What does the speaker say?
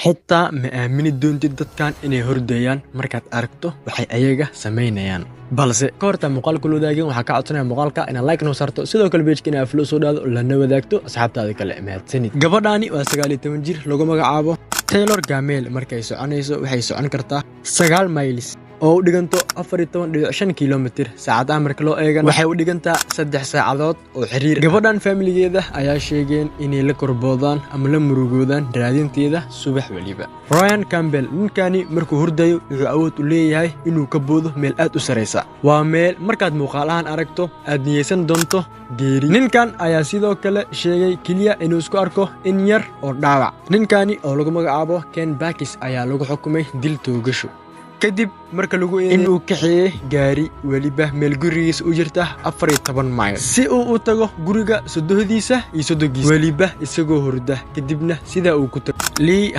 xitaa ma aamini doontid dadkan inay hordayaan markaad aragto waxay ayaga sameynayaan balse ka horta muuqaalka la wadaagin waxaa ka codsanaya muuqaalka inaad like noo sarto sidoo kale page-ka inaad follow soo dhaado lana wadaagto asxaabtaada kale mahadsanid gabadhaani waa 19 jir lagu magacaabo Taylor Gamel markay soconayso waxay socon kartaa 9 miles oo u dhiganto 14.5 kilomitir saacadaha marka loo eegana waxay u dhigantaa 3 saacadood oo xiriir gabadhan familigeeda ayaa sheegeen inay la korboodaan ama la murugoodaan raadinteeda subax waliba Ryan Campbell ninkani markuu hurdayo wuxuu awood u leeyahay inuu ka boodo meel aad u sareysa waa meel markaad muuqaalahan aragto aad niyeysan doonto geeri ninkan ayaa sidoo kale sheegay kaliya inuu isku arko in yar oo dhaawac ninkani oo lagu magacaabo Ken Bakis ayaa lagu xukumay dil toogasho kadib marka lagu inuu kaxeeyay gaari waliba meel gurigiisa u jirta 14 mayl si uu u tago guriga sodohdiisa iyo sodogiisa waliba isagoo hurda kadibna sida uu ku tago